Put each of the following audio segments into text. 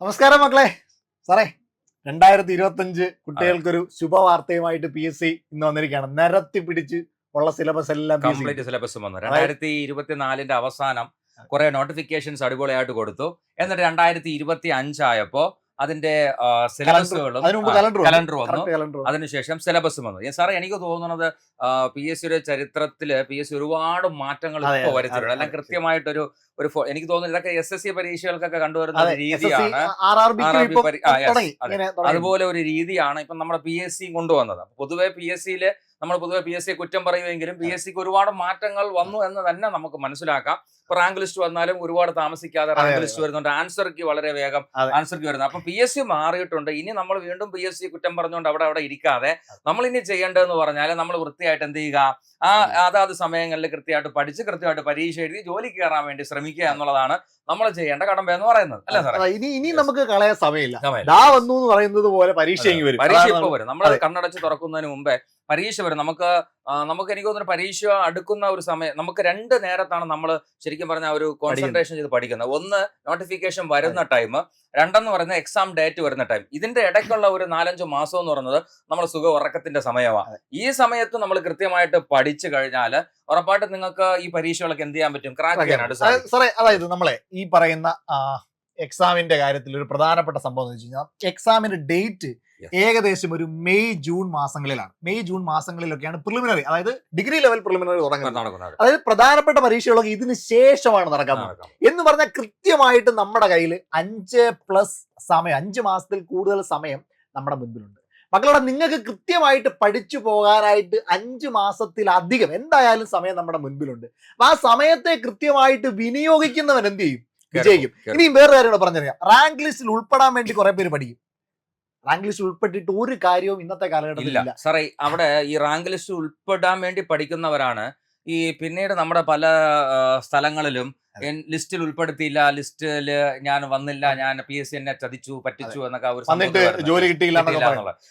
നമസ്കാരം മക്കളെ. സാറേ, 2025 കുട്ടികൾക്കൊരു ശുഭവാർത്തയുമായിട്ട് PSC ഇന്ന് വന്നിരിക്കുകയാണ്. നിരത്തി പിടിച്ച് ഉള്ള സിലബസ് എല്ലാം കംപ്ലീറ്റ് സിലബസും വന്നു. 2024 അവസാനം കുറെ നോട്ടിഫിക്കേഷൻസ് അടിപൊളിയായിട്ട് കൊടുത്തു. എന്നിട്ട് 2025 ആയപ്പോ അതിന്റെ സിലബസുകളും കലണ്ടർ വന്നു. അതിനുശേഷം സിലബസും വന്നു. സാറേ, എനിക്ക് തോന്നുന്നത് PSCയുടെ ചരിത്രത്തില് PSC ഒരുപാട് മാറ്റങ്ങൾ ഇപ്പോൾ വരുത്തിയിട്ടുണ്ട്. എല്ലാം കൃത്യമായിട്ടൊരു എനിക്ക് തോന്നുന്നു ഇതൊക്കെ SSC പരീക്ഷകൾക്കൊക്കെ കണ്ടുവരുന്ന ഒരു രീതിയാണ്. അതുപോലെ ഒരു രീതിയാണ് ഇപ്പൊ നമ്മുടെ PSC കൊണ്ടുവന്നത്. പൊതുവെ PSCയില് നമ്മൾ PSCയെ കുറ്റം പറയുമെങ്കിലും PSCക്ക് ഒരുപാട് മാറ്റങ്ങൾ വന്നു എന്ന് തന്നെ നമുക്ക് മനസ്സിലാക്കാം. ഇപ്പൊ റാങ്ക് ലിസ്റ്റ് വന്നാലും ഒരുപാട് താമസിക്കാതെ റാങ്ക് ലിസ്റ്റ് വരുന്നുണ്ട്. ആൻസർക്ക് വളരെ വേഗം ആൻസർക്ക് വരുന്നത്. അപ്പൊ PSC മാറിയിട്ടുണ്ട്. ഇനി നമ്മൾ വീണ്ടും PSC കുറ്റം പറഞ്ഞുകൊണ്ട് അവിടെ ഇരിക്കാതെ നമ്മൾ ഇനി ചെയ്യേണ്ടതെന്ന് പറഞ്ഞാൽ നമ്മൾ വൃത്തിയായിട്ട് എന്ത് ചെയ്യുക, അതാത് സമയങ്ങളിൽ കൃത്യമായിട്ട് പഠിച്ച് കൃത്യമായിട്ട് പരീക്ഷ എഴുതി ജോലി കയറാൻ വേണ്ടി ശ്രമിക്കുക എന്നുള്ളതാണ് നമ്മൾ ചെയ്യേണ്ട കടമ്പ എന്ന് പറയുന്നത്. അല്ലേ സാറേ? ഇനി നമുക്ക് കളയാൻ സമയമില്ല. വന്നു എന്ന് പറയുന്നത് പോലെ പരീക്ഷ ഇപ്പൊ വരും. നമ്മൾ കണ്ണടച്ച് തുറക്കുന്നതിന് മുമ്പേ പരീക്ഷ വരും. നമുക്ക് എനിക്ക് തോന്നുന്നു പരീക്ഷ അടുക്കുന്ന ഒരു സമയം നമുക്ക് 2 നേരത്താണ് നമ്മൾ ശരിക്കും പറഞ്ഞാൽ ഒരു കോൺസെൻട്രേഷൻ ചെയ്ത് പഠിക്കുന്നത്. ഒന്ന് നോട്ടിഫിക്കേഷൻ വരുന്ന ടൈം, രണ്ടെന്ന് പറയുന്നത് എക്സാം ഡേറ്റ് വരുന്ന ടൈം. ഇതിന്റെ ഇടയ്ക്കുള്ള ഒരു 4-5 മാസം എന്ന് പറയുന്നത് നമ്മൾ സുഖ ഉറക്കത്തിന്റെ സമയമാണ്. ഈ സമയത്ത് നമ്മൾ കൃത്യമായിട്ട് പഠിച്ചു കഴിഞ്ഞാൽ ഉറപ്പായിട്ട് നിങ്ങൾക്ക് ഈ പരീക്ഷകളൊക്കെ എന്ത് ചെയ്യാൻ പറ്റും, ക്രാക്ക് ചെയ്യാനായിട്ട് സാധിക്കും. സാറേ, അതായത് നമ്മളെ ഈ പറയുന്ന എക്സാമിന്റെ കാര്യത്തിൽ ഒരു പ്രധാനപ്പെട്ട സംഭവം എന്ന് വെച്ച് കഴിഞ്ഞാൽ എക്സാമിന്റെ ഡേറ്റ് ഏകദേശം ഒരു മെയ് ജൂൺ മാസങ്ങളിലാണ്. മെയ് ജൂൺ മാസങ്ങളിലൊക്കെയാണ് പ്രിലിമിനറി, അതായത് ഡിഗ്രി ലെവൽ പ്രിലിമിനറി തുടങ്ങുന്നത്. അതായത് പ്രധാനപ്പെട്ട പരീക്ഷകളൊക്കെ ഇതിന് ശേഷമാണ് നടക്കാൻ എന്ന് പറഞ്ഞാൽ കൃത്യമായിട്ട് നമ്മുടെ കയ്യിൽ 5+ സമയം, 5 മാസത്തിൽ കൂടുതൽ സമയം നമ്മുടെ മുൻപിലുണ്ട്. മക്കളോടെ, നിങ്ങൾക്ക് കൃത്യമായിട്ട് പഠിച്ചു പോകാനായിട്ട് 5 മാസത്തിലധികം എന്തായാലും സമയം നമ്മുടെ മുൻപിലുണ്ട്. അപ്പൊ ആ സമയത്തെ കൃത്യമായിട്ട് വിനിയോഗിക്കുന്നവൻ എന്ത് ചെയ്യും? വിജയിക്കും. ഇനിയും വേറെ കാര്യം പറഞ്ഞറിയാം. റാങ്ക് ലിസ്റ്റിൽ ഉൾപ്പെടാൻ വേണ്ടി കുറെ പേര് പഠിക്കും. റാങ്ക് ലിസ്റ്റ് ഉൾപ്പെട്ടിട്ട് ഒരു കാര്യവും ഇന്നത്തെ കാലഘട്ടത്തിൽ ഇല്ല. സാറേ, അവിടെ ഈ റാങ്ക് ലിസ്റ്റ് ഉൾപ്പെടാൻ വേണ്ടി പഠിക്കുന്നവരാണ് ഈ പിന്നീട് നമ്മുടെ പല സ്ഥലങ്ങളിലും ലിസ്റ്റിൽ ഉൾപ്പെടുത്തിയില്ല, ലിസ്റ്റില് ഞാൻ വന്നില്ല, ഞാൻ PSC എന്നെ ചതിച്ചു പറ്റിച്ചു എന്നൊക്കെ ജോലി കിട്ടിയില്ല.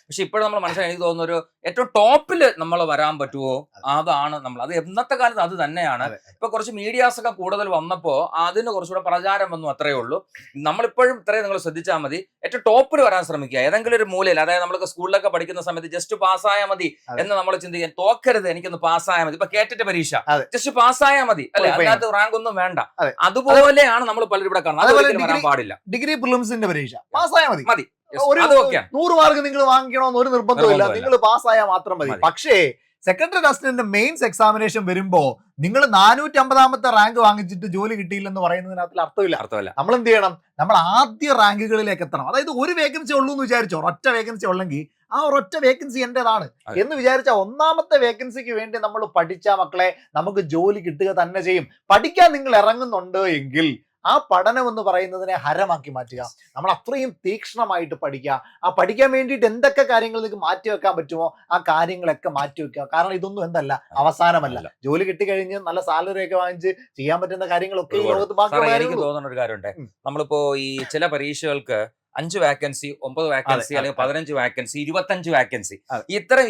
പക്ഷെ ഇപ്പോഴും നമ്മൾ മനസ്സിലായി, എനിക്ക് തോന്നുന്നു ഒരു ഏറ്റവും ടോപ്പില് നമ്മൾ വരാൻ പറ്റുമോ, അതാണ് നമ്മൾ. അത് ഇന്നത്തെ കാലത്ത് അത് തന്നെയാണ്. ഇപ്പൊ കുറച്ച് മീഡിയാസ് ഒക്കെ കൂടുതൽ വന്നപ്പോ അതിന് കുറച്ചുകൂടെ പ്രചാരം വന്നു, അത്രയേ ഉള്ളൂ. നമ്മളിപ്പോഴും ഇത്രയും നിങ്ങൾ ശ്രദ്ധിച്ചാൽ മതി. ഏറ്റവും ടോപ്പിൽ വരാൻ ശ്രമിക്കുക. ഏതെങ്കിലും ഒരു മൂലയിൽ, അതായത് നമ്മൾക്ക് സ്കൂളിലൊക്കെ പഠിക്കുന്ന സമയത്ത് ജസ്റ്റ് പാസ്സായാൽ മതി എന്ന് നമ്മൾ ചിന്തിക്കാൻ, തോക്കരുത്, എനിക്കൊന്ന് പാസ്സായാൽ മതി. ഇപ്പൊ കേട്ടിട്ട് പരീക്ഷ ജസ്റ്റ് പാസ്സായാൽ മതി, അല്ലെ? അതിനകത്ത് റാങ്ക് ഒന്നും വേണ്ട. അതുപോലെയാണ് നമ്മൾ പലരും ഇവിടെ കാണുന്നത്. വരാൻ പാടില്ല. ഡിഗ്രി പ്രിലിംസിന്റെ പരീക്ഷ പാസ്സായാൽ മതി. 100 മാർക്ക് നിങ്ങൾ വാങ്ങിക്കണമെന്ന് ഒരു നിർബന്ധമില്ല. നിങ്ങൾ പാസ്സായാൽ മാത്രം മതി. പക്ഷേ സെക്രട്ടറി അസിസ്റ്റന്റ് മെയിൻസ് എക്സാമിനേഷൻ വരുമ്പോ നിങ്ങൾ 450ാമത്തെ റാങ്ക് വാങ്ങിച്ചിട്ട് ജോലി കിട്ടിയില്ലെന്ന് പറയുന്നതിനകത്ത് അർത്ഥമില്ല. നമ്മൾ എന്ത് ചെയ്യണം? നമ്മൾ ആദ്യ റാങ്കുകളിലേക്ക് എത്തണം. അതായത് ഒരു വേക്കൻസി ഉള്ളൂ എന്ന് വിചാരിച്ചോ, ഒരൊറ്റ വേക്കൻസി ഉള്ളെങ്കിൽ ആ ഒരൊറ്റ വേക്കൻസി എന്റേതാണ് എന്ന് വിചാരിച്ച 1ാമത്തെ വേക്കൻസിക്ക് വേണ്ടി നമ്മൾ പഠിച്ച മക്കളെ നമുക്ക് ജോലി കിട്ടുക തന്നെ ചെയ്യും. പഠിക്കാൻ നിങ്ങൾ ഇറങ്ങുന്നുണ്ട് എങ്കിൽ ആ പഠനം എന്ന് പറയുന്നതിനെ ഹരമാക്കി മാറ്റുക. നമ്മൾ അത്രയും തീക്ഷ്ണമായിട്ട് പഠിക്കുക. ആ പഠിക്കാൻ വേണ്ടിയിട്ട് എന്തൊക്കെ കാര്യങ്ങൾ നിങ്ങൾക്ക് മാറ്റിവെക്കാൻ പറ്റുമോ ആ കാര്യങ്ങളൊക്കെ മാറ്റിവെക്കുക. കാരണം ഇതൊന്നും എന്തല്ല, അവസാനമല്ല. ജോലി കിട്ടിക്കഴിഞ്ഞ് നല്ല സാലറി ഒക്കെ വാങ്ങിച്ച് ചെയ്യാൻ പറ്റുന്ന കാര്യങ്ങളൊക്കെ ഈ ലോകത്ത് ബാക്കി. എനിക്ക് തോന്നുന്ന ഒരു കാര്യമുണ്ട്, നമ്മളിപ്പോ ഈ ചില പരീക്ഷകൾക്ക് 5 വേക്കൻസി, 9 വേക്കൻസി, അല്ലെങ്കിൽ 15 വേക്കൻസി, 25 വേക്കൻസി,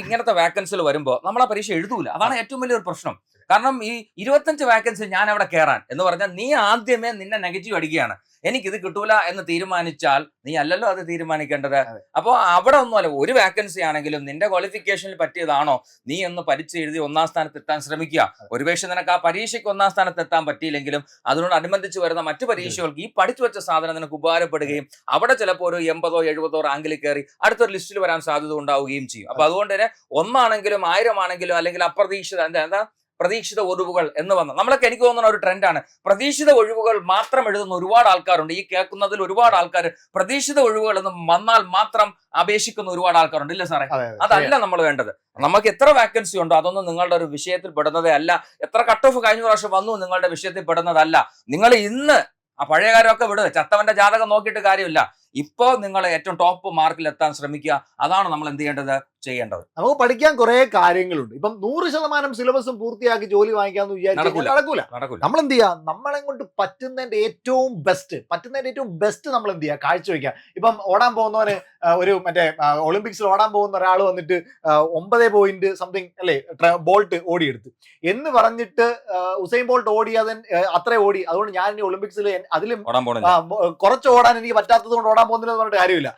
ഇങ്ങനത്തെ വേക്കൻസികൾ വരുമ്പോ നമ്മൾ ആ പരീക്ഷ എഴുതൂല. അതാണ് ഏറ്റവും വലിയൊരു പ്രശ്നം. കാരണം ഈ 25 വേക്കൻസി ഞാൻ അവിടെ കയറാൻ എന്ന് പറഞ്ഞാൽ നീ ആദ്യമേ നിന്നെ നെഗറ്റീവ് അടിക്കുകയാണ്. എനിക്കിത് കിട്ടൂല എന്ന് തീരുമാനിച്ചാൽ നീ അല്ലല്ലോ അത് തീരുമാനിക്കേണ്ടത്. അപ്പോൾ അവിടെ ഒന്നുമല്ല, ഒരു വേക്കൻസി ആണെങ്കിലും നിന്റെ ക്വാളിഫിക്കേഷനിൽ പറ്റിയതാണോ നീ ഒന്ന് എഴുതി 1ാം സ്ഥാനത്ത് എത്താൻ ശ്രമിക്കുക. ഒരുപക്ഷെ നിനക്ക് ആ പരീക്ഷയ്ക്ക് 1ാം സ്ഥാനത്ത് എത്താൻ പറ്റിയില്ലെങ്കിലും അതിനോടനുബന്ധിച്ച് വരുന്ന മറ്റു പരീക്ഷകൾക്ക് ഈ പഠിച്ചു വെച്ച സാധനം നിനക്ക് ഉപകാരപ്പെടുകയും അവിടെ ചിലപ്പോൾ ഒരു 80ഓ 70ഓ റാങ്കിൽ കയറി അടുത്തൊരു ലിസ്റ്റിൽ വരാൻ സാധ്യത ഉണ്ടാവുകയും ചെയ്യും. അപ്പൊ അതുകൊണ്ട് തന്നെ 1 ആണെങ്കിലും 1000 ആണെങ്കിലും അല്ലെങ്കിൽ പ്രതീക്ഷിത ഒഴിവുകൾ എന്ന് വന്ന നമ്മളൊക്കെ, എനിക്ക് തോന്നുന്ന ഒരു ട്രെൻഡാണ്. പ്രതീക്ഷിത ഒഴിവുകൾ മാത്രം എഴുതുന്ന ഒരുപാട് ആൾക്കാരുണ്ട്. ഈ കേൾക്കുന്നതിൽ ഒരുപാട് ആൾക്കാർ പ്രതീക്ഷിത ഒഴിവുകൾ എന്ന് വന്നാൽ മാത്രം അപേക്ഷിക്കുന്ന ഒരുപാട് ആൾക്കാരുണ്ട്. ഇല്ല സാറേ? അതല്ല നമ്മൾ വേണ്ടത്. നമുക്ക് എത്ര വാക്കൻസി ഉണ്ടോ അതൊന്നും നിങ്ങളുടെ ഒരു വിഷയത്തിൽ പെടുന്നതേ അല്ല. എത്ര കട്ട് ഓഫ് കഴിഞ്ഞ പ്രാവശ്യം വന്നു നിങ്ങളുടെ വിഷയത്തിൽ പെടുന്നതല്ല. നിങ്ങൾ ഇന്ന് ആ പഴയകാരമൊക്കെ വിടുക. ചത്തവന്റെ ജാതകം നോക്കിയിട്ട് കാര്യമില്ല. ഇപ്പോ നിങ്ങൾ ഏറ്റവും ടോപ്പ് മാർക്കിൽ എത്താൻ ശ്രമിക്കുക. അതാണ് നമ്മൾ എന്ത് ചെയ്യേണ്ടത്. നമുക്ക് പഠിക്കാൻ കുറെ കാര്യങ്ങളുണ്ട്. ഇപ്പം 100% സിലബസും പൂർത്തിയാക്കി ജോലി വാങ്ങിക്കാന്ന് വിചാരിച്ചാൽ നടക്കൂല. നമ്മൾ എന്ത് ചെയ്യുക? നമ്മളെ കൊണ്ട് പറ്റുന്നതിന്റെ ഏറ്റവും ബെസ്റ്റ് നമ്മൾ എന്ത് ചെയ്യുക? കാഴ്ചവെക്കുക. ഇപ്പം ഓടാൻ പോകുന്നവന് ഒരു ഒളിമ്പിക്സിൽ ഓടാൻ പോകുന്ന ഒരാൾ വന്നിട്ട് 9 സംതിങ് അല്ലേ ബോൾട്ട് ഓടിയെടുത്ത് എന്ന് പറഞ്ഞിട്ട് ഉസൈൻ ബോൾട്ട് ഓടി, അത്രേ ഓടി, അതുകൊണ്ട് ഞാൻ ഇനി ഒളിമ്പിക്സിൽ അതിലും കുറച്ച് ഓടാൻ എനിക്ക് പറ്റാത്തത് കൊണ്ട് ഓടാൻ പോകുന്നില്ല എന്ന് പറഞ്ഞിട്ട് കാര്യമില്ല.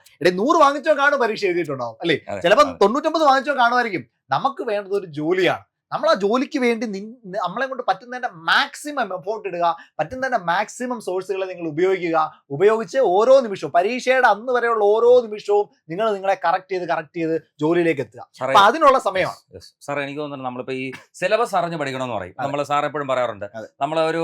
100 വാങ്ങിച്ചോ കാണും പരീക്ഷ എഴുതിയിട്ടുണ്ടാവും അല്ലേ, ചിലപ്പോൾ 99 വാങ്ങിച്ചോ കാണുമായിരിക്കും. നമുക്ക് വേണ്ടത് ഒരു ജോലിയാണ്. നമ്മൾ ആ ജോലിക്ക് വേണ്ടി നമ്മളെ കൊണ്ട് പറ്റുന്നതിന്റെ മാക്സിമം എഫോർട്ട് ഇടുക, പറ്റുന്നതിന്റെ മാക്സിമം സോഴ്സുകളെ നിങ്ങൾ ഉപയോഗിച്ച് ഓരോ നിമിഷവും പരീക്ഷയുടെ അന്ന് വരെയുള്ള ഓരോ നിമിഷവും നിങ്ങളെ കറക്റ്റ് ചെയ്ത് ജോലിയിലേക്ക് എത്തുക. അപ്പൊ അതിനുള്ള സമയമാണ് സാർ. എനിക്ക് തോന്നുന്നു നമ്മളിപ്പോ ഈ സിലബസ് അറിഞ്ഞ് പഠിക്കണമെന്ന് പറയും. നമ്മൾ സാർ എപ്പോഴും പറയാറുണ്ട്, നമ്മളെ ഒരു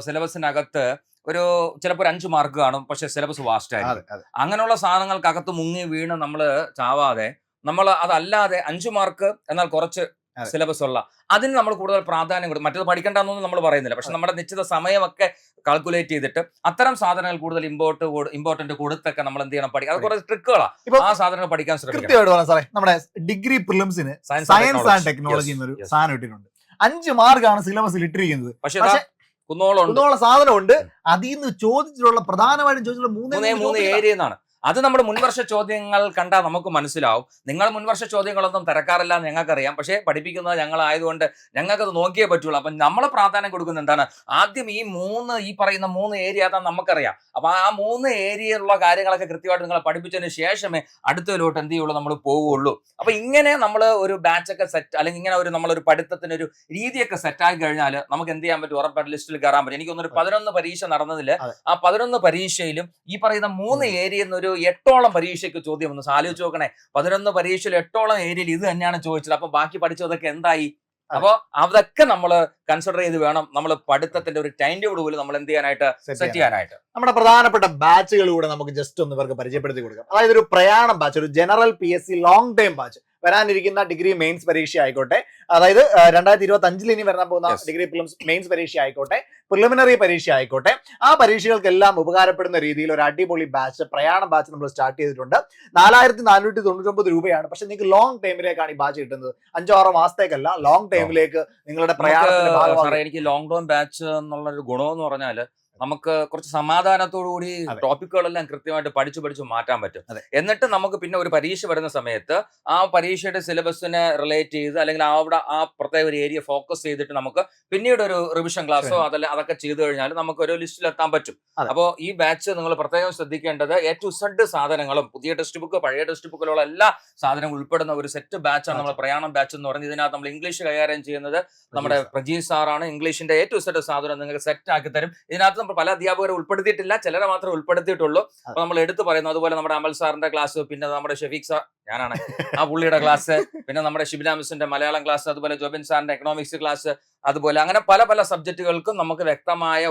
സിലബസിനകത്ത് ഒരു ചിലപ്പോൾ 5 മാർക്ക് കാണും, പക്ഷെ സിലബസ് വാസ്റ്റ് ആയിരിക്കും. അങ്ങനെയുള്ള സാധനങ്ങൾക്കകത്ത് മുങ്ങി വീണ് നമ്മൾ ചാവാതെ, നമ്മൾ അതല്ലാതെ 5 മാർക്ക് എന്നാൽ കുറച്ച് സിലബസ് ഉള്ള അതിന് നമ്മൾ കൂടുതൽ പ്രാധാന്യം കൊടുക്കും. മറ്റത് പഠിക്കേണ്ടെന്നൊന്നും നമ്മൾ പറയുന്നില്ല, പക്ഷെ നമ്മുടെ നിശ്ചിത സമയമൊക്കെ കാൽക്കുലേറ്റ് ചെയ്തിട്ട് അത്തരം സാധനങ്ങൾ കൂടുതൽ ഇമ്പോർട്ടന്റ് കൊടുത്തൊക്കെ നമ്മൾ എന്ത് ചെയ്യണം, പഠിക്കുക. അത് കുറച്ച് ട്രിക്കുകളാണ്. ആ സാധനങ്ങൾ പഠിക്കാൻ ശ്രമിക്കണം. നമ്മുടെ ഡിഗ്രി പ്രിലിംസിന് സയൻസ് ആൻഡ് ടെക്നോളജി എന്നൊരു സാധനം ഇട്ടിട്ടുണ്ട്. 5 മാർക്കാണ് സിലബസിൽ ഇട്ടിരിക്കുന്നത്, പക്ഷെ കുന്നോളം സാധനമുണ്ട്. അതിൽ നിന്ന് ചോദിച്ചിട്ടുള്ള പ്രധാനമായിട്ടും ചോദിച്ചിട്ടുള്ള 3 ഏരിയ എന്നാണ്. അത് നമ്മുടെ മുൻവർഷ ചോദ്യങ്ങൾ കണ്ടാൽ നമുക്ക് മനസ്സിലാവും. നിങ്ങൾ മുൻവർഷ ചോദ്യങ്ങളൊന്നും തിരക്കാറില്ല എന്ന് ഞങ്ങൾക്കറിയാം, പക്ഷേ പഠിപ്പിക്കുന്നത് ഞങ്ങളായതുകൊണ്ട് ഞങ്ങൾക്കത് നോക്കിയേ പറ്റുള്ളൂ. അപ്പം നമ്മൾ പ്രാധാന്യം കൊടുക്കുന്നത് എന്താണ്, ആദ്യം ഈ പറയുന്ന 3 ഏരിയ അതാണ് നമുക്കറിയാം. അപ്പൊ ആ 3 ഏരിയയിലുള്ള കാര്യങ്ങളൊക്കെ കൃത്യമായിട്ട് നിങ്ങളെ പഠിപ്പിച്ചതിന് ശേഷമേ അടുത്തതിലോട്ട് എന്ത് ചെയ്യുള്ളൂ, നമ്മൾ പോവുള്ളൂ. അപ്പൊ ഇങ്ങനെ നമ്മൾ ഒരു ബാച്ചൊക്കെ സെറ്റ്, അല്ലെങ്കിൽ ഇങ്ങനെ നമ്മളൊരു പഠിത്തത്തിന് ഒരു രീതിയൊക്കെ സെറ്റാക്കി കഴിഞ്ഞാൽ നമുക്ക് എന്ത് ചെയ്യാൻ പറ്റും, ഉറപ്പായിട്ട് ലിസ്റ്റിൽ കയറാൻ പറ്റും. എനിക്കൊന്നൊരു 11 പരീക്ഷ നടന്നതിൽ ആ 11 പരീക്ഷയിലും ഈ പറയുന്ന 3 ഏരിയ എന്നൊരു 8ഓളം പരീക്ഷയ്ക്ക് ചോദ്യം വന്നു. ആലോചിച്ച് നോക്കണേ, 11 പരീക്ഷയിൽ 8ഓളം ഏരിയയിൽ ഇത് തന്നെയാണ് ചോദിച്ചത്. അപ്പൊ ബാക്കി പഠിച്ചതൊക്കെ എന്തായി? അപ്പൊ അതൊക്കെ നമ്മൾ കൺസിഡർ ചെയ്ത് വേണം നമ്മൾ പഠിത്തത്തിന്റെ ഒരു ടൈം ടേബിൾ പോലും നമ്മൾ എന്ത് ചെയ്യാനായിട്ട്, സെറ്റ് ചെയ്യാനായിട്ട്. നമ്മുടെ പ്രധാനപ്പെട്ട ബാച്ചുകളിലൂടെ നമുക്ക് ജസ്റ്റ് ഒന്ന് ഇവർക്ക് പരിചയപ്പെടുത്തി കൊടുക്കാം. അതായത് ഒരു പ്രയാണം ബാച്ച്, ഒരു general PSC long time batch, വരാനിരിക്കുന്ന ഡിഗ്രി മെയിൻസ് പരീക്ഷ ആയിക്കോട്ടെ, അതായത് 2025 ഇനി വരാൻ പോകുന്ന ഡിഗ്രി മെയിൻസ് പരീക്ഷ ആയിക്കോട്ടെ, പ്രിലിമിനറി പരീക്ഷ ആയിക്കോട്ടെ, ആ പരീക്ഷകൾക്കെല്ലാം ഉപകാരപ്പെടുന്ന രീതിയിൽ ഒരു അടിപൊളി ബാച്ച്, പ്രയാണം ബാച്ച് നമ്മൾ സ്റ്റാർട്ട് ചെയ്തിട്ടുണ്ട്. 4499 രൂപയാണ്. പക്ഷെ നിങ്ങൾക്ക് ലോങ് ടൈമിലേക്കാണ് ഈ ബാച്ച് കിട്ടുന്നത്. 5-6 മാസത്തേക്കല്ല, ലോങ് ടൈമിലേക്ക് നിങ്ങളുടെ പ്രയാണത്തിന്റെ ഭാഗമാണ്. എനിക്ക് ലോങ് ടേം ബാച്ച് എന്നുള്ള ഒരു ഗുണമെന്ന് പറഞ്ഞാൽ നമുക്ക് കുറച്ച് സമാധാനത്തോടു കൂടി ടോപ്പിക്കുകളെല്ലാം കൃത്യമായിട്ട് പഠിച്ചു മാറ്റാൻ പറ്റും. എന്നിട്ട് നമുക്ക് പിന്നെ ഒരു പരീക്ഷ വരുന്ന സമയത്ത് ആ പരീക്ഷയുടെ സിലബസിനെ റിലേറ്റ് ചെയ്ത്, അല്ലെങ്കിൽ അവിടെ ആ പ്രത്യേക ഒരു ഏരിയ ഫോക്കസ് ചെയ്തിട്ട് നമുക്ക് പിന്നീട് ഒരു റിവിഷൻ ക്ലാസ്സോ അതൊക്കെ ചെയ്തു കഴിഞ്ഞാൽ നമുക്ക് ഒരു ലിസ്റ്റിൽ എത്താൻ പറ്റും. അപ്പോൾ ഈ ബാച്ച് നിങ്ങൾ പ്രത്യേകം ശ്രദ്ധിക്കേണ്ടത് A to Z സാധനങ്ങളും, പുതിയ ടെക്സ്റ്റ് ബുക്ക്, പഴയ ടെക്സ്റ്റ് ബുക്കിലുള്ള എല്ലാ സാധനങ്ങളും ഉൾപ്പെടുന്ന ഒരു സെറ്റ് ബാച്ചാണ് നമ്മൾ പ്രയാണം ബാച്ച് എന്ന് പറയുന്നത്. ഇതിനകത്ത് നമ്മൾ ഇംഗ്ലീഷ് കൈകാര്യം ചെയ്യുന്നത് നമ്മുടെ പ്രജീഷ് സാറാണ്. ഇംഗ്ലീഷിന്റെ A to Z സാധനം നിങ്ങൾക്ക് സെറ്റ് ആക്കി തരും. ഇതിനകത്ത് പല അധ്യാപകരെ ഉൾപ്പെടുത്തിയിട്ടില്ല, ചിലരെ മാത്രമേ ഉൾപ്പെടുത്തിയിട്ടുള്ളൂ. അപ്പൊ നമ്മൾ എടുത്തു പറയുന്നു. അതുപോലെ നമ്മുടെ അമൽ സാറിന്റെ ക്ലാസ്, പിന്നെ നമ്മുടെ ഷെഫീഖ് സാർ, ഞാനാണ് ആ പുള്ളിയുടെ ക്ലാസ്, പിന്നെ നമ്മുടെ ഷിബില മിസ്സിന്റെ മലയാളം ക്ലാസ്, അതുപോലെ ജോബിൻ സാറിന്റെ എക്കണോമിക്സ് ക്ലാസ്, അതുപോലെ അങ്ങനെ പല സബ്ജക്റ്റുകൾക്കും നമുക്ക് വ്യക്തമായ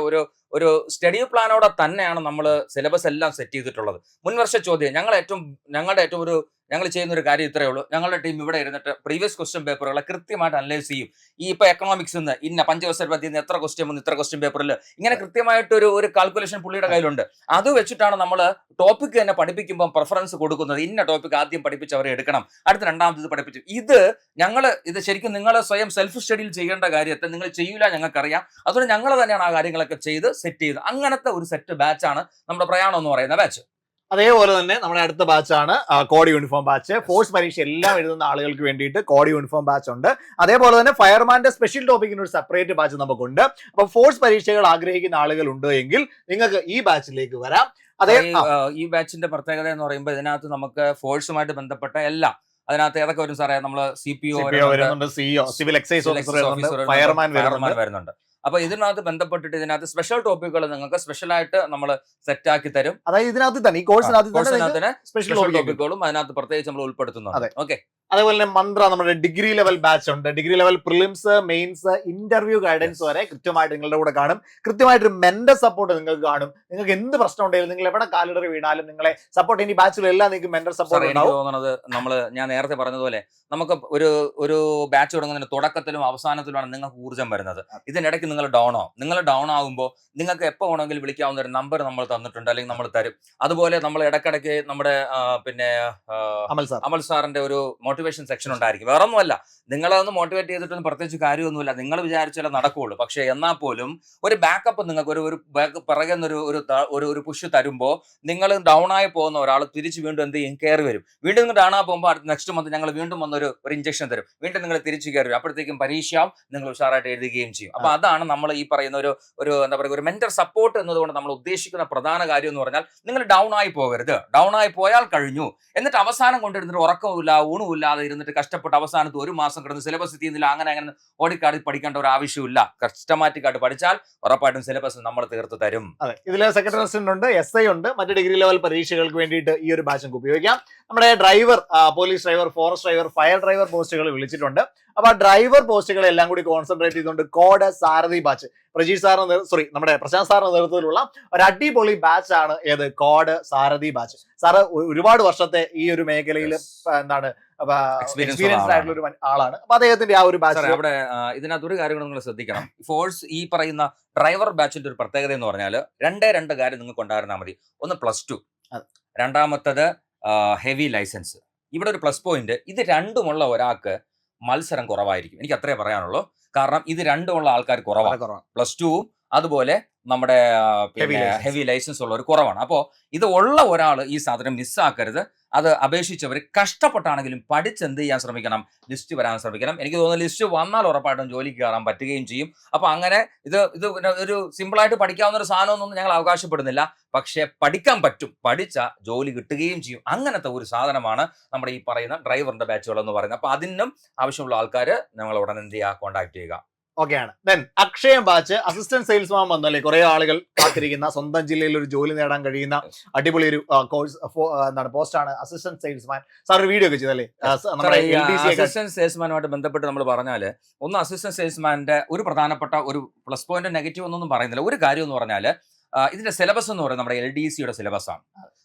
ഒരു സ്റ്റഡി പ്ലാനോടെ തന്നെയാണ് നമ്മൾ സിലബസ് എല്ലാം സെറ്റ് ചെയ്തിട്ടുള്ളത്. മുൻവർഷ ചോദ്യം ഞങ്ങൾ ചെയ്യുന്ന ഒരു കാര്യം ഇത്രയേ ഉള്ളൂ. ഞങ്ങളുടെ ടീം ഇവിടെ ഇരുന്നിട്ട് പ്രീവിയസ് ക്വസ്റ്റ്യൻ പേപ്പറുകളെ കൃത്യമായിട്ട് അനലൈസ് ചെയ്യും. ഈ ഇപ്പൊ എക്കണോമിക്സ് ഇന്ന പഞ്ചവത്സര പദ്ധതിയിൽ എത്ര ക്വസ്റ്റ്യൻ വന്നു, ഇത്ര ക്വസ്റ്റ്യൻ പേപ്പറിൽ, ഇങ്ങനെ കൃത്യമായിട്ട് ഒരു കാൽക്കുലേഷൻ പുള്ളിയുടെ കയ്യിലുണ്ട്. അത് വെച്ചിട്ടാണ് നമ്മൾ ടോപ്പിക് തന്നെ പഠിപ്പിക്കുമ്പോൾ പ്രിഫറൻസ് കൊടുക്കുന്നത്. ഇന്ന ടോപ്പിക് ആദ്യം പഠിപ്പിച്ച് അവരെ എടുക്കണം, അടുത്ത രണ്ടാമത് പഠിപ്പിച്ചു. ഇത് ശരിക്കും നിങ്ങൾ സ്വയം സെൽഫ് സ്റ്റഡിയിൽ ചെയ്യേണ്ട കാര്യത്തെ നിങ്ങൾ ചെയ്യൂല, ഞങ്ങൾക്കറിയാം. അതുകൊണ്ട് ഞങ്ങൾ തന്നെയാണ് ആ കാര്യങ്ങളൊക്കെ ചെയ്ത് സെറ്റ് ചെയ്ത്, അങ്ങനത്തെ ഒരു സെറ്റ് ബാച്ചാണ് നമ്മുടെ പ്രയാണം എന്ന് പറയുന്ന ബാച്ച്. അതേപോലെ തന്നെ നമ്മുടെ അടുത്ത ബാച്ചാണ് കോഡ് യൂണിഫോം ബാച്ച്. ഫോഴ്സ് പരീക്ഷ എല്ലാം എഴുതുന്ന ആളുകൾക്ക് വേണ്ടിയിട്ട് കോഡ് യൂണിഫോം ബാച്ച് ഉണ്ട്. അതേപോലെ തന്നെ ഫയർമാന്റെ സ്പെഷ്യൽ ടോപ്പിക്കിന് ഒരു സെപ്പറേറ്റ് ബാച്ച് നമുക്കുണ്ട്. അപ്പൊ ഫോഴ്സ് പരീക്ഷകൾ ആഗ്രഹിക്കുന്ന ആളുകൾ ഉണ്ട് എങ്കിൽ നിങ്ങൾക്ക് ഈ ബാച്ചിലേക്ക് വരാം. ഈ ബാച്ചിന്റെ പ്രത്യേകത എന്ന് പറയുമ്പോൾ ഇതിനകത്ത് നമുക്ക് ഫോഴ്സുമായിട്ട് ബന്ധപ്പെട്ട എല്ലാം അതിനകത്ത് ഏതൊക്കെ വരും സാറേ? നമ്മള് CPO വരുന്നുണ്ട്, CEO, civil excise officer, fireman വരുന്നുണ്ട്. അപ്പൊ ഇതിനകത്ത് ബന്ധപ്പെട്ടിട്ട് ഇതിനകത്ത് സ്പെഷ്യൽ ടോപ്പിക്കുകൾ നിങ്ങൾക്ക് സ്പെഷ്യൽ ആയിട്ട് നമ്മൾ സെറ്റ് ആക്കി തരും. അതായത് ഇതിനകത്ത് തന്നെ ഈ കോഴ്സിനകത്ത് സ്പെഷ്യൽ ടോപ്പിക്കുകളും അതിനകത്ത് പ്രത്യേകിച്ച് നമ്മൾ ഉൾപ്പെടുത്തുന്നുണ്ട്. ഓക്കെ. അതേപോലെ തന്നെ മന്ത്ര നമ്മുടെ ഡിഗ്രി ലെവൽ ബാച്ച് ഉണ്ട്. Degree level prelims, mains, interview guidance വരെ കൃത്യമായിട്ട് നിങ്ങളുടെ കൂടെ കാണും. കൃത്യമായിട്ടൊരു മെന്റർ സപ്പോർട്ട് നിങ്ങൾക്ക് കാണും. നിങ്ങൾക്ക് എന്ത് പ്രശ്നം ഉണ്ടെങ്കിലും, നിങ്ങൾ എവിടെ കാലിടറി വീണാലും നിങ്ങളെ സപ്പോർട്ട് ഇനി ബാച്ചിലെല്ലാം നിങ്ങൾക്ക് മെന്റർ സപ്പോർട്ട് ഉണ്ടാവും. തോന്നുന്നത് ഞാൻ നേരത്തെ പറഞ്ഞതുപോലെ നമുക്ക് ഒരു ബാച്ച് തുടങ്ങുന്നതിന് തുടക്കത്തിലും അവസാനത്തിലുമാണ് നിങ്ങൾക്ക് ഊർജ്ജം വരുന്നത്. ഇതിനിടയ്ക്ക് നിങ്ങൾ ഡൗൺ ആകുമ്പോൾ നിങ്ങൾക്ക് എപ്പോൾ വേണമെങ്കിലും വിളിക്കാവുന്ന ഒരു നമ്പർ നമ്മൾ തന്നിട്ടുണ്ട്, അല്ലെങ്കിൽ നമ്മൾ തരും. അതുപോലെ നമ്മൾ ഇടയ്ക്കിടയ്ക്ക് നമ്മുടെ പിന്നെ അമൽ സാറിന്റെ ഒരു മോട്ടിവേഷൻ സെക്ഷൻ ഉണ്ടായിരിക്കും. വേറെ ഒന്നുമല്ല, നിങ്ങളൊന്ന് മോട്ടിവേറ്റ് ചെയ്തിട്ടൊന്നും പ്രത്യേകിച്ച് കാര്യമൊന്നുമില്ല, നിങ്ങൾ വിചാരിച്ചാലേ നടക്കുകയുള്ളൂ. പക്ഷേ എന്നാൽ പോലും ഒരു ബാക്കപ്പ് നിങ്ങൾക്ക് ഒരു പിറകെ ഒരു പുഷ് തരുമ്പോൾ നിങ്ങൾ ഡൗൺ ആയി പോകുന്ന ഒരാൾ തിരിച്ച് വീണ്ടും എന്ത് ചെയ്യും, കയറി വരും. വീണ്ടും നിങ്ങൾ ഡൗൺ ആയി പോകുമ്പോൾ അടുത്ത നെക്സ്റ്റ് മന്ത് ഞങ്ങൾ വീണ്ടും വന്നൊരു ഇഞ്ചക്ഷൻ തരും, വീണ്ടും നിങ്ങൾ തിരിച്ച് കയറി വരും. അപ്പോഴത്തേക്കും പരീക്ഷയാവും, നിങ്ങൾ ഉഷാറായിട്ട് എഴുതുകയും ചെയ്യും. അപ്പൊ അതാണ് നമ്മൾ ഈ പറയുന്ന ഒരു എന്താ പറയുക, ഒരു മെന്റൽ സപ്പോർട്ട് എന്നതുകൊണ്ട് നമ്മൾ ഉദ്ദേശിക്കുന്ന പ്രധാന കാര്യം എന്ന് പറഞ്ഞാൽ നിങ്ങൾ ഡൗൺ ആയി പോകരുത്. ഡൗൺ ആയി പോയാൽ കഴിഞ്ഞു, എന്നിട്ട് അവസാനം കൊണ്ടിരുന്നിട്ട് ഉറക്കമില്ല ഊണുമില്ലാതെ ഇരുന്നിട്ട് കഷ്ടപ്പെട്ട് അവസാനത്ത് ഒരു മാസം കിടന്ന് സിലബസ് തീരുന്നില്ല അങ്ങനെ ഓടിക്കാടി പഠിക്കേണ്ട ഒരു ആവശ്യമില്ല. സിസ്റ്റമാറ്റിക് ആയിട്ട് പഠിച്ചാൽ ഉറപ്പായിട്ടും സിലബസ് നമ്മൾ തീർത്ത് തരും. അതെ, ഇതിൽ സെക്രട്ടറി അസിസ്റ്റന്റ് ഉണ്ട്, SI ഉണ്ട്, മറ്റ് ഡിഗ്രി ലെവൽ പരീക്ഷകൾക്ക് വേണ്ടിയിട്ട് ഈ ഒരു ബാച്ച് ഉപയോഗിക്കാം. നമ്മുടെ driver, police driver, forest driver, fire driver പോസ്റ്റുകൾ വിളിച്ചിട്ടുണ്ട്. അപ്പൊ ആ ഡ്രൈവർ പോസ്റ്റുകളെ എല്ലാം കൂടി കോൺസെൻട്രേറ്റ് ചെയ്തുകൊണ്ട് കോഡ് സാരഥി ബാച്ച് നമ്മുടെ പ്രശാന്ത് സാറിന്റെ നേതൃത്വത്തിലുള്ള ഒരു അടിപൊളി ബാച്ച് ആണ് ഏത് കോഡ് സാരഥി ബാച്ച്. സാറ് ഒരുപാട് വർഷത്തെ ഈ ഒരു മേഖലയിൽ എന്താണ് എക്സ്പീരിയൻസ്ഡ് ആയിട്ടുള്ള ഒരു ആളാണ്. അപ്പൊ അദ്ദേഹത്തിന്റെ ആ ഒരു ബാച്ച് അവിടെ ഇതിനകത്ത് ഒരു കാര്യം നിങ്ങൾ ശ്രദ്ധിക്കണം. ഫോഴ്സ് ഈ പറയുന്ന ഡ്രൈവർ ബാച്ചിന്റെ ഒരു പ്രത്യേകത എന്ന് പറഞ്ഞാൽ രണ്ട് കാര്യം നിങ്ങൾക്ക് കൊണ്ടുവരുന്നാൽ മതി. ഒന്ന് +2, രണ്ടാമത്തത് ഹെവി ലൈസൻസ്. ഇവിടെ ഒരു പ്ലസ് പോയിന്റ്, ഇത് രണ്ടുമുള്ള ഒരാൾക്ക് മത്സരം കുറവായിരിക്കും. എനിക്ക് അത്രേ പറയാനുള്ളൂ. കാരണം ഇത് രണ്ടുമുള്ള ആൾക്കാർ കുറവാണ്. +2 അതുപോലെ നമ്മുടെ ഹെവി ലൈസൻസ് ഉള്ള ഒരു കുറവാണ്. അപ്പോൾ ഇത് ഉള്ള ഒരാൾ ഈ സാധനം മിസ്സാക്കരുത്. അത് അപേക്ഷിച്ചവർ കഷ്ടപ്പെട്ടാണെങ്കിലും പഠിച്ചെന്ത് ചെയ്യാൻ ശ്രമിക്കണം, ലിസ്റ്റ് വരാൻ ശ്രമിക്കണം. എനിക്ക് തോന്നുന്നു ലിസ്റ്റ് വന്നാൽ ഉറപ്പായിട്ടും ജോലിക്ക് കയറാൻ പറ്റുകയും ചെയ്യും. അപ്പൊ അങ്ങനെ ഇത് ഒരു സിമ്പിളായിട്ട് പഠിക്കാവുന്ന ഒരു സാധനമൊന്നും ഞങ്ങൾ അവകാശപ്പെടുന്നില്ല. പക്ഷെ പഠിക്കാൻ പറ്റും, പഠിച്ച ജോലി കിട്ടുകയും ചെയ്യും. അങ്ങനത്തെ ഒരു സാധനമാണ് നമ്മുടെ ഈ പറയുന്ന ഡ്രൈവറിന്റെ ബാച്ചുകൾ എന്ന് പറയുന്നത്. അപ്പൊ അതിനും ആവശ്യമുള്ള ആൾക്കാർ ഞങ്ങൾ ഉടനെ എന്ത് ചെയ്യുക, കോൺടാക്ട് ചെയ്യുക. ഓക്കെയാണ്. ദെൻ അക്ഷയം ബാച്ച് അസിസ്റ്റന്റ് സെയിൽസ്മാൻ വന്നല്ലേ, കുറെ ആളുകൾ കാത്തിരിക്കുന്ന, സ്വന്തം ജില്ലയിൽ ഒരു ജോലി നേടാൻ കഴിയുന്ന അടിപൊളി ഒരു കോഴ്സ് പോസ്റ്റാണ് അസിസ്റ്റന്റ് സെയിൽസ്മാൻ. സാർ ഒരു വീഡിയോ ഒക്കെ ചെയ്തല്ലേ അസിസ്റ്റന്റ് സെയിൽസ്മാനുമായിട്ട് ബന്ധപ്പെട്ട് നമ്മൾ പറഞ്ഞാല്, ഒന്ന് അസിസ്റ്റന്റ് സെയിൽസ്മാന്റെ ഒരു പ്രധാനപ്പെട്ട ഒരു പ്ലസ് പോയിന്റ് നെഗറ്റീവ് ഒന്നും പറയുന്നില്ല. ഒരു കാര്യം എന്ന് പറഞ്ഞാൽ ഇതിന്റെ സിലബസ് എന്ന് പറയുന്നത് നമ്മുടെ LDCയുടെ സിലബസ് ആണ്.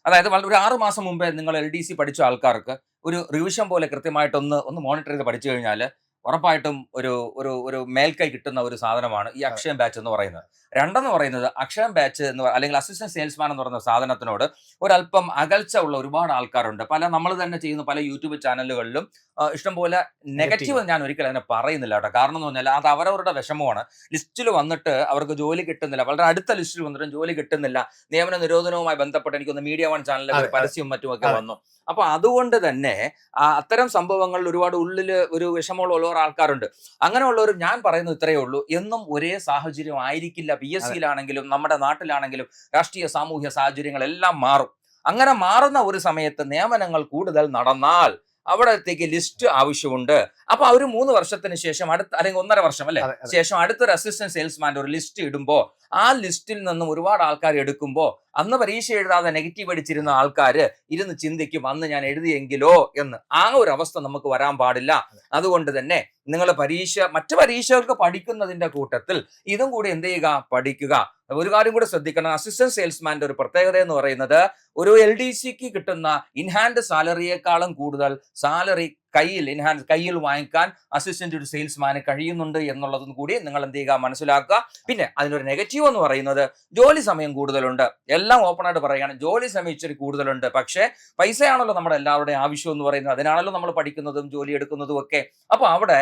അതായത് ഒരു 6 മാസം മുമ്പേ നിങ്ങൾ LDC പഠിച്ച ആൾക്കാർക്ക് ഒരു റിവിഷൻ പോലെ കൃത്യമായിട്ടൊന്ന് മോണിറ്റർ ചെയ്ത് പഠിച്ചു കഴിഞ്ഞാൽ ഉറപ്പായിട്ടും ഒരു മേൽക്കൈ കിട്ടുന്ന ഒരു സാധനമാണ് ഈ അക്ഷയം ബാച്ച് എന്ന് പറയുന്നത്. രണ്ടെന്ന് പറയുന്നത്, അക്ഷയം ബാച്ച് അല്ലെങ്കിൽ അസിസ്റ്റന്റ് സെയിൽസ്മാൻ എന്ന് പറയുന്ന സാധനത്തിനോട് ഒരല്പം അകൽച്ച ഉള്ള ഒരുപാട് ആൾക്കാരുണ്ട്. നമ്മൾ തന്നെ ചെയ്യുന്ന പല യൂട്യൂബ് ചാനലുകളിലും ഇഷ്ടംപോലെ നെഗറ്റീവ് ഞാൻ ഒരിക്കലും അതിനെ പറയുന്നില്ല കേട്ടോ. കാരണം എന്ന് പറഞ്ഞാൽ അത് അവരവരുടെ വിഷമമാണ്. ലിസ്റ്റിൽ വന്നിട്ട് അവർക്ക് ജോലി കിട്ടുന്നില്ല, വളരെ അടുത്ത ലിസ്റ്റിൽ വന്നിട്ടും ജോലി കിട്ടുന്നില്ല. നിയമന നിരോധനവുമായി ബന്ധപ്പെട്ട് എനിക്കൊന്ന് മീഡിയ 1 ചാനലിൽ പരസ്യവും മറ്റുമൊക്കെ വന്നു. അപ്പൊ അതുകൊണ്ട് തന്നെ അത്തരം സംഭവങ്ങളിൽ ഒരുപാട് ഉള്ളിൽ ഒരു വിഷമമുള്ള ആൾക്കാരുണ്ട്. അങ്ങനെയുള്ളവർ ഞാൻ പറയുന്നത് ഇത്രയേ ഉള്ളൂ, എന്നും ഒരേ സാഹചര്യം ആയിരിക്കില്ല. PSCയിലാണെങ്കിലും നമ്മുടെ നാട്ടിലാണെങ്കിലും രാഷ്ട്രീയ സാമൂഹ്യ സാഹചര്യങ്ങളെല്ലാം മാറും. അങ്ങനെ മാറുന്ന ഒരു സമയത്ത് നിയമനങ്ങൾ കൂടുതൽ നടന്നാൽ അവിടത്തേക്ക് ലിസ്റ്റ് ആവശ്യമുണ്ട്. അപ്പൊ ഒരു 3 വർഷത്തിന് ശേഷം അല്ലെങ്കിൽ 1.5 വർഷം അല്ലെ ശേഷം അടുത്തൊരു അസിസ്റ്റന്റ് സെയിൽസ്മാന്റെ ഒരു ലിസ്റ്റ് ഇടുമ്പോ ആ ലിസ്റ്റിൽ നിന്നും ഒരുപാട് ആൾക്കാർ എടുക്കുമ്പോ അന്ന് പരീക്ഷ എഴുതാതെ നെഗറ്റീവ് അടിച്ചിരുന്ന ആൾക്കാര് ഇരുന്ന് ചിന്തിക്കും, അന്ന് ഞാൻ എഴുതിയെങ്കിലോ എന്ന്. ആ ഒരു അവസ്ഥ നമുക്ക് വരാൻ പാടില്ല. അതുകൊണ്ട് തന്നെ നിങ്ങൾ മറ്റു പരീക്ഷകൾക്ക് പഠിക്കുന്നതിന്റെ കൂട്ടത്തിൽ ഇതും കൂടി എന്ത് ചെയ്യുക, പഠിക്കുക. ഒരു കാര്യം കൂടെ ശ്രദ്ധിക്കണം, അസിസ്റ്റന്റ് സെയിൽസ്മാന്റെ ഒരു പ്രത്യേകത എന്ന് പറയുന്നത് ഒരു LDCക്ക് കിട്ടുന്ന ഇൻഹാൻഡ് സാലറിയേക്കാളും കൂടുതൽ സാലറി കയ്യിൽ വാങ്ങിക്കാൻ അസിസ്റ്റന്റ് ഒരു സെയിൽസ്മാന് കഴിയുന്നുണ്ട് എന്നുള്ളതും കൂടി നിങ്ങൾ എന്ത് ചെയ്യുക, മനസ്സിലാക്കുക. പിന്നെ അതിനൊരു നെഗറ്റീവ് എന്ന് പറയുന്നത് ജോലി സമയം കൂടുതലുണ്ട്. എല്ലാം ഓപ്പൺ ആയിട്ട് പറയുകയാണ്, ജോലി സമയം ഇച്ചിരി കൂടുതലുണ്ട്. പക്ഷേ പൈസയാണല്ലോ നമ്മുടെ എല്ലാവരുടെയും ആവശ്യം എന്ന് പറയുന്നത്. അതിനാണല്ലോ നമ്മൾ പഠിക്കുന്നതും ജോലി എടുക്കുന്നതും ഒക്കെ. അപ്പൊ അവിടെ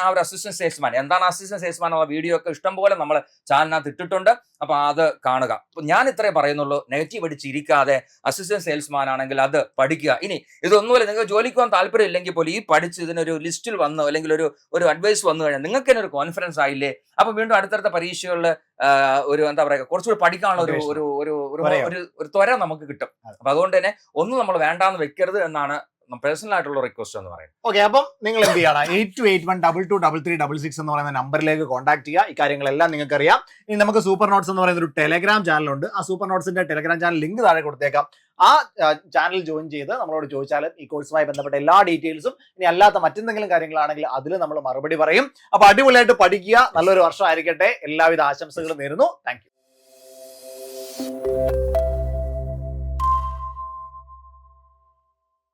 ആ ഒരു അസിസ്റ്റന്റ് സെയിൽസ്മാൻ, എന്താണ് അസിസ്റ്റന്റ് സെയിൽസ്മാൻ എന്നുള്ള വീഡിയോ ഒക്കെ ഇഷ്ടംപോലെ നമ്മൾ ചാനലിനകത്ത് ഇട്ടിട്ടുണ്ട്. അപ്പൊ അത് കാണുക. ഞാൻ ഇത്രേ പറയുന്നുള്ളൂ, നെഗറ്റീവ് അടിച്ചിരിക്കാതെ അസിസ്റ്റന്റ് സെയിൽസ്മാൻ ആണെങ്കിൽ അത് പഠിക്കുക. ഇനി ഇതൊന്നുമില്ല, നിങ്ങൾക്ക് ജോലിക്ക് പോകാൻ താല്പര്യം ഇല്ലെങ്കിൽ പോലും ഈ പഠിച്ച് ഇതിനൊരു ലിസ്റ്റിൽ വന്നു അല്ലെങ്കിൽ ഒരു അഡ്വൈസ് വന്നു കഴിഞ്ഞാൽ നിങ്ങൾക്ക് തന്നെ ഒരു കോൺഫിഡൻസ് ആയില്ലേ. അപ്പൊ വീണ്ടും അടുത്തടുത്ത പരീക്ഷകളിൽ ഒരു എന്താ പറയുക, കുറച്ചുകൂടി പഠിക്കാനുള്ള ഒരു ത്വര നമുക്ക് കിട്ടും. അപ്പൊ അതുകൊണ്ട് തന്നെ ഒന്നും നമ്മൾ വേണ്ടാന്ന് വെക്കരുത് എന്നാണ് പേഴ്സണൽ ആയിട്ടുള്ള റിക്വസ്റ്റ് എന്ന് പറയുന്നത്. ഓക്കെ, അപ്പം നിങ്ങൾ എന്ത് ചെയ്യണം, 8281223366 എന്ന് പറയുന്ന നമ്പറിലേക്ക് കോൺടാക്ട് ചെയ്യുക. ഈ കാര്യങ്ങളെല്ലാം നിങ്ങൾക്ക് അറിയാം. ഇനി നമുക്ക് സൂപ്പർ നോട്ട്സ് എന്ന് പറയുന്ന ഒരു ടെലഗ്രാം ചാനലുണ്ട്. ആ സൂപ്പർ നോട്ട്സിന്റെ ടെലഗ്രാം ചാനൽ ലിങ്ക് താഴെ കൊടുത്തേക്കാം. ആ ചാനൽ ജോയിൻ ചെയ്ത് നമ്മളോട് ചോദിച്ചാലും ഈ കോഴ്സുമായി ബന്ധപ്പെട്ട എല്ലാ ഡീറ്റെയിൽസും, ഇനി അല്ലാത്ത മറ്റെന്തെങ്കിലും കാര്യങ്ങളാണെങ്കിൽ അതിൽ നമ്മൾ മറുപടി പറയും. അപ്പൊ അടിപൊളിയായിട്ട് പഠിക്കുക, നല്ലൊരു വർഷം ആയിരിക്കട്ടെ. എല്ലാവിധ ആശംസകളും നേരുന്നു. Thank you.